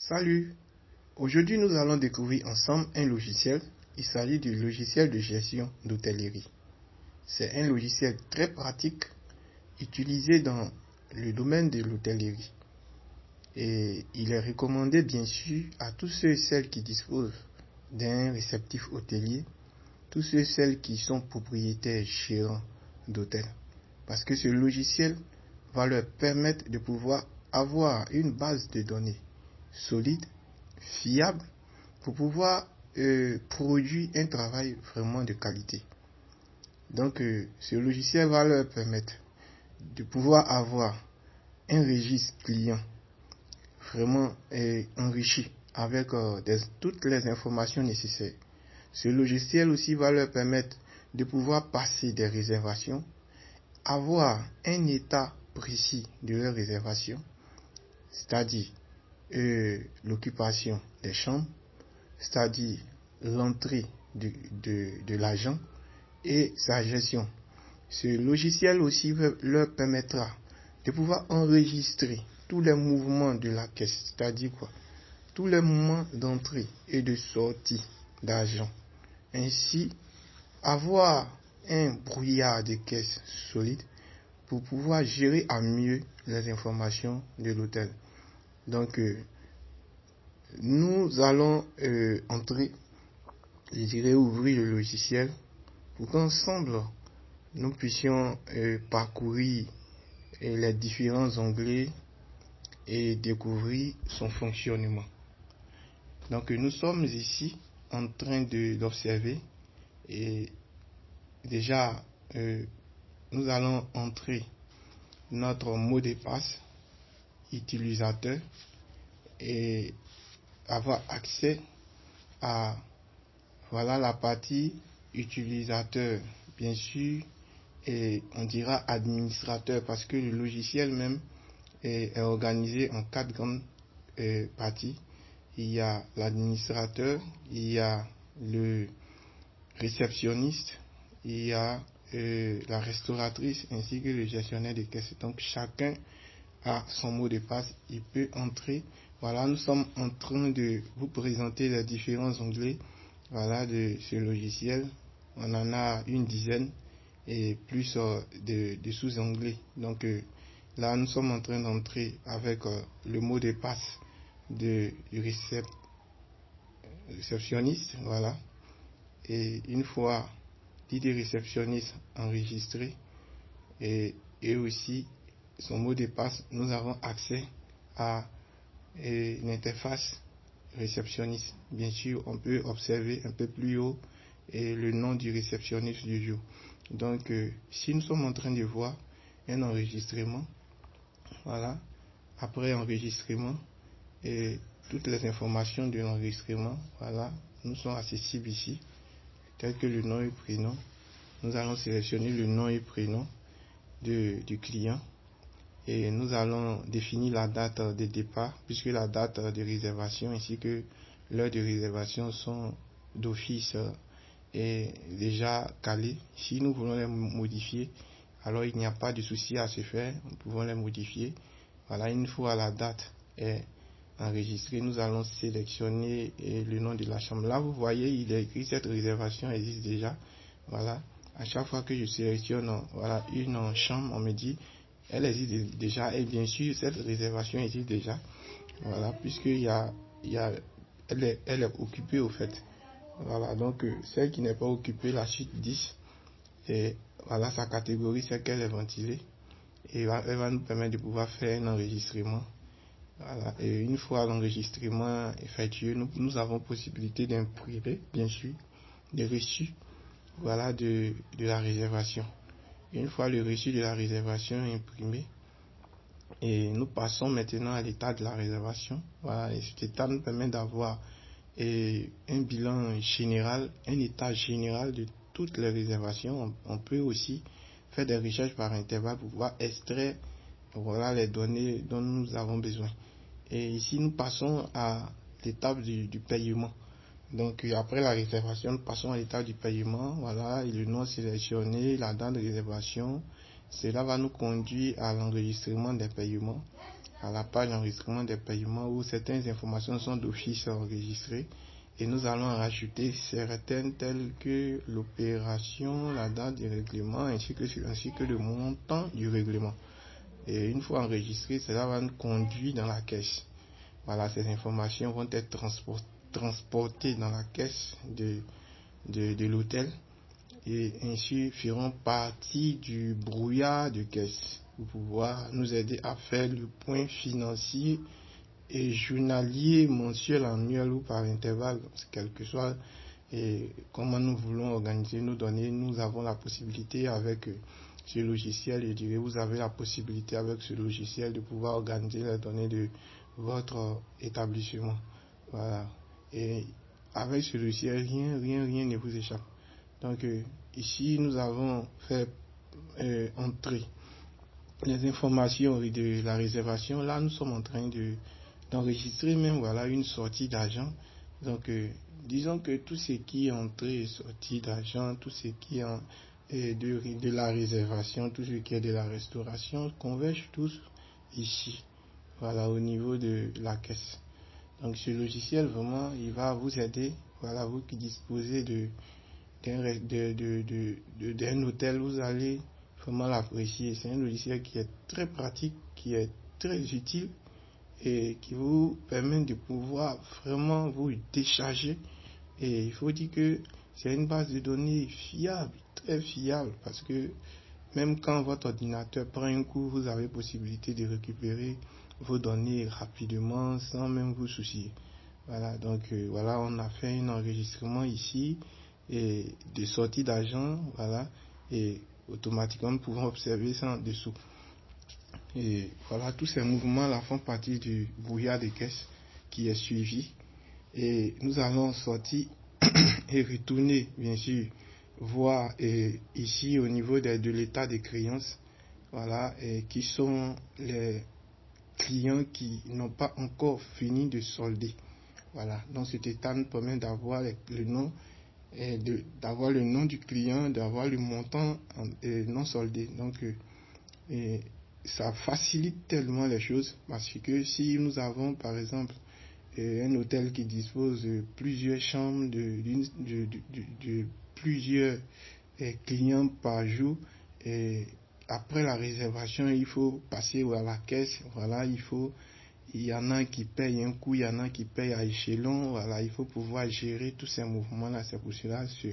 Salut! Aujourd'hui, nous allons découvrir ensemble un logiciel. Il s'agit du logiciel de gestion d'hôtellerie. C'est un logiciel très pratique utilisé dans le domaine de l'hôtellerie. Et il est recommandé bien sûr à tous ceux et celles qui disposent d'un réceptif hôtelier, tous ceux et celles qui sont propriétaires gérants d'hôtels. Parce que ce logiciel va leur permettre de pouvoir avoir une base de données solide, fiable, pour pouvoir produire un travail vraiment de qualité. Donc ce logiciel va leur permettre de pouvoir avoir un registre client vraiment enrichi avec toutes les informations nécessaires. Ce logiciel aussi va leur permettre de pouvoir passer des réservations, avoir un état précis de leur réservation, c'est-à-dire l'occupation des chambres, c'est-à-dire l'entrée de l'agent et sa gestion. Ce logiciel aussi leur permettra de pouvoir enregistrer tous les mouvements de la caisse, c'est-à-dire quoi? Tous les moments d'entrée et de sortie d'argent. Ainsi, avoir un brouillard de caisse solide pour pouvoir gérer à mieux les informations de l'hôtel. Donc, nous allons entrer, je dirais ouvrir le logiciel pour qu'ensemble nous puissions parcourir les différents onglets et découvrir son fonctionnement. Donc nous sommes ici en train d'observer et déjà nous allons entrer notre mot de passe utilisateur et avoir accès à la partie utilisateur, bien sûr, et on dira administrateur parce que le logiciel même est organisé en 4 grandes parties. Il y a l'administrateur, il y a le réceptionniste, il y a la restauratrice ainsi que le gestionnaire de caisse. Donc chacun a son mot de passe, il peut entrer. Voilà, nous sommes en train de vous présenter les différents onglets de ce logiciel. On en a une dizaine et plus de sous-onglets. Donc là, nous sommes en train d'entrer avec le mot de passe du réceptionniste. Voilà. Et une fois l'idée réceptionniste enregistré et aussi son mot de passe, nous avons accès à une interface réceptionniste. Bien sûr, on peut observer un peu plus haut le nom du réceptionniste du jour. Donc, si nous sommes en train de voir un enregistrement, voilà, après enregistrement, et toutes les informations de l'enregistrement, voilà, nous sont accessibles ici, tels que le nom et prénom. Nous allons sélectionner le nom et prénom du client. Et nous allons définir la date de départ, puisque la date de réservation ainsi que l'heure de réservation sont d'office et déjà calées. Si nous voulons les modifier, alors il n'y a pas de souci à se faire, nous pouvons les modifier. Voilà, une fois la date est enregistrée, nous allons sélectionner le nom de la chambre. Là, vous voyez, il est écrit cette réservation existe déjà. Voilà, à chaque fois que je sélectionne une chambre, on me dit elle existe déjà et bien sûr cette réservation existe déjà, voilà, puisque elle est occupée au fait. Voilà, donc celle qui n'est pas occupée, la suite 10, et voilà, sa catégorie c'est qu'elle est ventilée et elle va nous permettre de pouvoir faire un enregistrement. Voilà, et une fois l'enregistrement effectué, nous avons possibilité d'imprimer bien sûr des reçus de la réservation. Une fois le reçu de la réservation imprimé, et nous passons maintenant à l'état de la réservation. Voilà, et cet état nous permet d'avoir un bilan général, un état général de toutes les réservations. On peut aussi faire des recherches par intervalle pour pouvoir extraire les données dont nous avons besoin. Et ici, nous passons à l'étape du paiement. Donc après la réservation, nous passons à l'étape du paiement. Voilà, et le nom sélectionné, la date de réservation. Cela va nous conduire à l'enregistrement des paiements. à la page d'enregistrement des paiements où certaines informations sont d'office enregistrées et nous allons rajouter certaines telles que l'opération, la date du règlement ainsi que le montant du règlement. Et une fois enregistré, cela va nous conduire dans la caisse. Voilà, ces informations vont être transportées dans la caisse de l'hôtel et ainsi feront partie du brouillard de caisse pour pouvoir nous aider à faire le point financier et journalier, mensuel, annuel ou par intervalle, quel que soit et comment nous voulons organiser nos données. Nous avons la possibilité avec ce logiciel, je dirais, vous avez la possibilité avec ce logiciel de pouvoir organiser les données de votre établissement. Voilà. Et avec ce logiciel, rien ne vous échappe. Donc ici, nous avons fait entrer les informations de la réservation. Là, nous sommes en train d'enregistrer même voilà une sortie d'argent. Donc, disons que tout ce qui est entrée et sortie d'argent, tout ce qui est de la réservation, tout ce qui est de la restauration, converge tous ici, voilà, au niveau de la caisse. Donc, ce logiciel, vraiment, il va vous aider, voilà, vous qui disposez d'un hôtel, vous allez vraiment l'apprécier. C'est un logiciel qui est très pratique, qui est très utile et qui vous permet de pouvoir vraiment vous décharger. Et il faut dire que c'est une base de données fiable, très fiable, parce que même quand votre ordinateur prend un coup, vous avez possibilité de récupérer vos données rapidement sans même vous soucier. Voilà, donc voilà, on a fait un enregistrement ici et de sortie d'argent, voilà, et automatiquement nous pouvons observer ça en dessous. Et voilà, tous ces mouvements-là font partie du brouillard de caisse qui est suivi. Et nous allons sortir et retourner, bien sûr, voir ici au niveau de l'état des créances, voilà, et qui sont les clients qui n'ont pas encore fini de solder. Voilà, donc cet état nous permet d'avoir le nom, d'avoir le nom du client, d'avoir le montant non soldé. Donc, ça facilite tellement les choses parce que si nous avons par exemple un hôtel qui dispose de plusieurs chambres, de plusieurs clients par jour, et après la réservation, il faut passer à la caisse. Voilà, il y en a qui payent un coup, il y en a qui payent à échelon. Voilà, il faut pouvoir gérer tous ces mouvements-là. C'est pour cela ce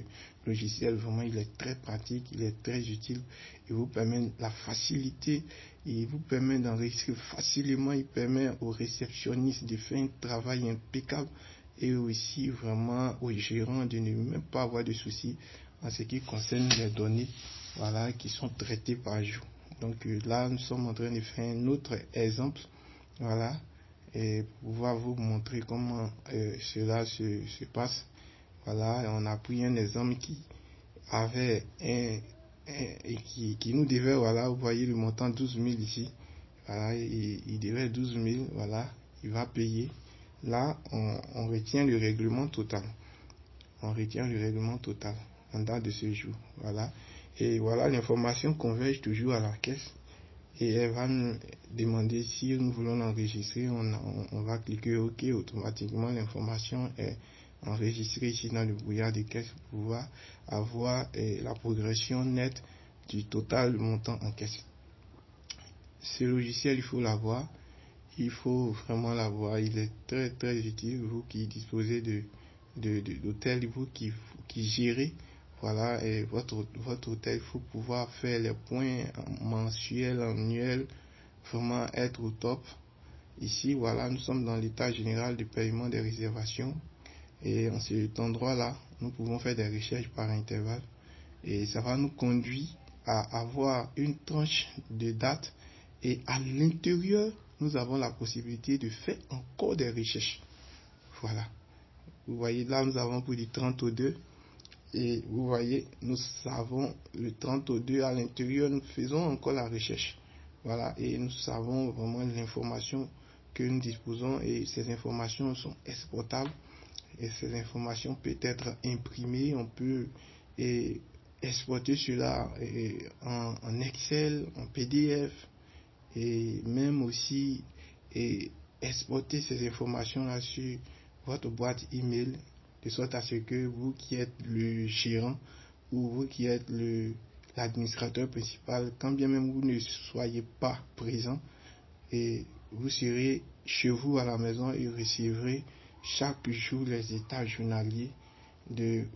logiciel, vraiment, il est très pratique, il est très utile. Il vous permet la facilité, il vous permet d'enregistrer facilement, il permet aux réceptionnistes de faire un travail impeccable et aussi vraiment aux gérants de ne même pas avoir de soucis en ce qui concerne les données, voilà, qui sont traitées par jour. Donc là, nous sommes en train de faire un autre exemple. Voilà, et pour pouvoir vous montrer comment cela se passe. Voilà, on a pris un exemple qui avait qui nous devait, voilà, vous voyez le montant 12 000 ici. Voilà, il devait 12 000, voilà, il va payer. Là, on retient le règlement total. On retient le règlement total en date de ce jour. Voilà, et voilà, l'information converge toujours à la caisse. Et elle va nous demander si nous voulons l'enregistrer. On va cliquer OK. Automatiquement, l'information est enregistrée ici dans le brouillard de caisse pour pouvoir avoir la progression nette du total montant en caisse. Ce logiciel, il faut l'avoir. Il faut vraiment l'avoir. Il est très très utile. Vous qui disposez d'hôtel, vous qui gérez, voilà, et votre hôtel, il faut pouvoir faire les points mensuels, annuels, vraiment être au top. Ici, voilà, nous sommes dans l'état général de paiement des réservations. Et en cet endroit-là, nous pouvons faire des recherches par intervalle. Et ça va nous conduire à avoir une tranche de date. Et à l'intérieur, nous avons la possibilité de faire encore des recherches. Voilà. Vous voyez, là, nous avons pour du 30 au 2. Et vous voyez, nous savons le 30 au 2 à l'intérieur, nous faisons encore la recherche. Voilà, et nous savons vraiment l'information que nous disposons et ces informations sont exportables et ces informations peuvent être imprimées, on peut exporter cela en Excel, en PDF et même aussi et exporter ces informations-là sur votre boîte email, de sorte à ce que vous qui êtes le gérant ou vous qui êtes l'administrateur principal, quand bien même vous ne soyez pas présent, et vous serez chez vous à la maison et recevrez chaque jour les états journaliers des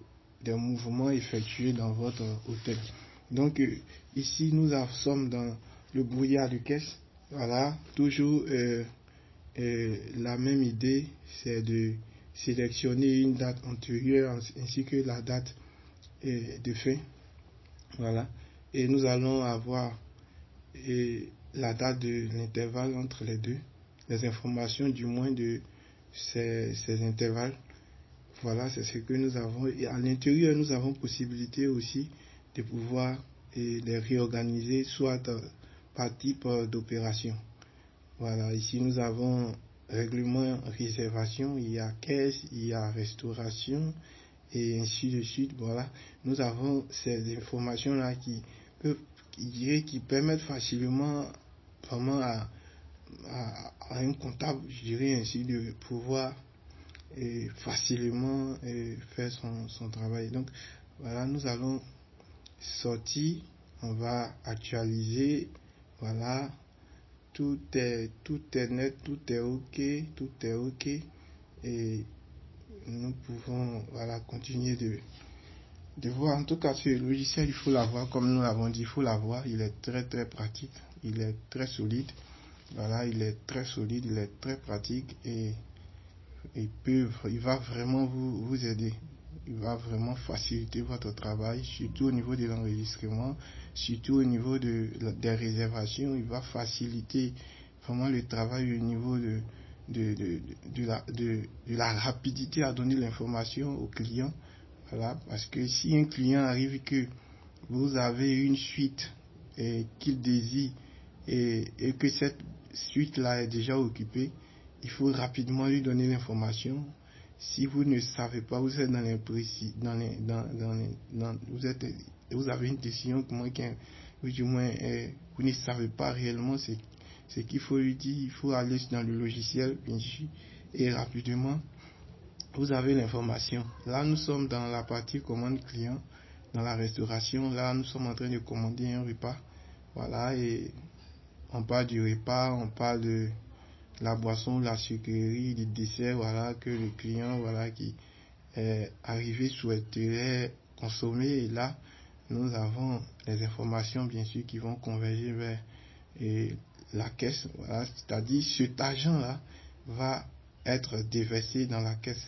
mouvements effectués dans votre hôtel. Donc ici nous sommes dans le brouillard de caisse. Voilà, toujours la même idée, c'est de sélectionner une date antérieure ainsi que la date de fin. Voilà, et nous allons avoir la date de l'intervalle entre les deux, les informations du moins de ces intervalles. Voilà, c'est ce que nous avons. Et à l'intérieur, nous avons possibilité aussi de pouvoir les réorganiser, soit par type d'opération. Voilà, ici nous avons règlement, réservation, il y a caisse, il y a restauration, et ainsi de suite. Voilà, nous avons ces informations-là qui permettent facilement vraiment à un comptable, je dirais ainsi, de pouvoir facilement faire son travail. Donc voilà, nous allons sortir, on va actualiser, voilà, tout est net, tout est ok, et nous pouvons continuer de voir. En tout cas, ce logiciel, il faut l'avoir, comme nous l'avons dit, il faut l'avoir. Il est très très pratique, il est très solide. Voilà, il est très solide, il est très pratique et il va vraiment vous aider. Il va vraiment faciliter votre travail, surtout au niveau de l'enregistrement, surtout au niveau des réservations. Il va faciliter vraiment le travail au niveau de la rapidité à donner l'information au client. Voilà, parce que si un client arrive que vous avez une suite qu'il désire et que cette suite-là est déjà occupée, il faut rapidement lui donner l'information. Si vous ne savez pas, vous êtes vous avez une décision ou du moins vous ne savez pas réellement ce qu'il faut lui dire. Il faut aller dans le logiciel, bien sûr, et rapidement vous avez l'information. Là, nous sommes dans la partie commande client, dans la restauration. Là, nous sommes en train de commander un repas. Voilà, et on parle du repas, on parle de la boisson, la sucrerie, du dessert, voilà, que le client, voilà, qui est arrivé souhaiterait consommer. Et là, nous avons les informations, bien sûr, qui vont converger vers la caisse. Voilà, c'est-à-dire, cet argent-là va être déversé dans la caisse,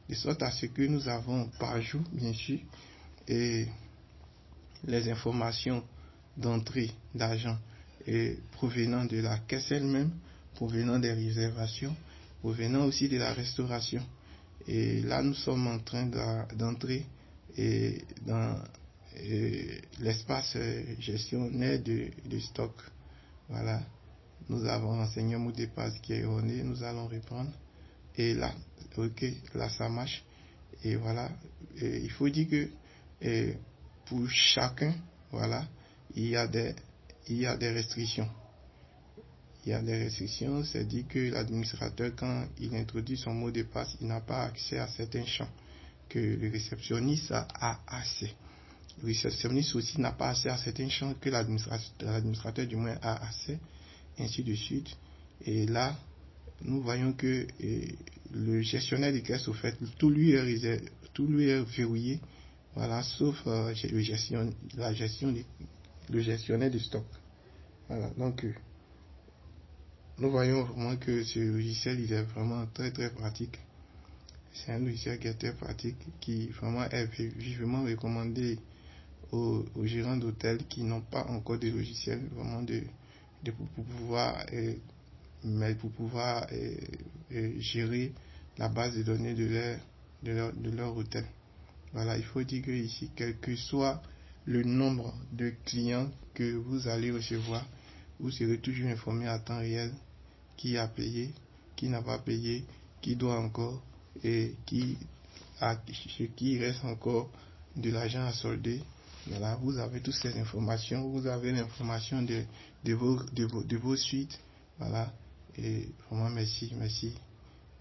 de sorte à ce que nous avons par jour, bien sûr, et les informations d'entrée d'argent provenant de la caisse elle-même, provenant des réservations, provenant aussi de la restauration. Et là, nous sommes en train d'entrer dans l'espace gestionnaire de stock. Voilà, nous avons renseigné un mot de passe qui est erroné, nous allons reprendre. Et là, ok, là ça marche. Et voilà, il faut dire que pour chacun, voilà, il y a des restrictions. Il y a des restrictions, c'est-à-dire que l'administrateur, quand il introduit son mot de passe, il n'a pas accès à certains champs que le réceptionniste a accès. Le réceptionniste aussi n'a pas accès à certains champs que l'administrateur du moins a accès, ainsi de suite. Et là, nous voyons que le gestionnaire de caisse, au fait, tout lui est verrouillé, voilà, sauf le gestionnaire de stock. Voilà, donc nous voyons vraiment que ce logiciel, il est vraiment très très pratique. C'est un logiciel qui est très pratique, qui vraiment est vivement recommandé aux gérants d'hôtels qui n'ont pas encore de logiciel, vraiment pour pouvoir gérer la base de données de leur hôtel. Voilà, il faut dire que ici, quel que soit le nombre de clients que vous allez recevoir, vous serez toujours informé à temps réel qui a payé, qui n'a pas payé, qui doit encore et qui reste encore de l'argent à solder. Voilà, vous avez toutes ces informations, vous avez l'information de vos suites, voilà, Et vraiment merci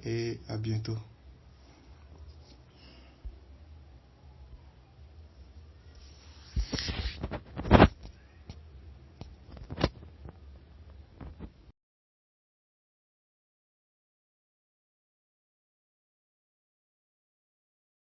et à bientôt.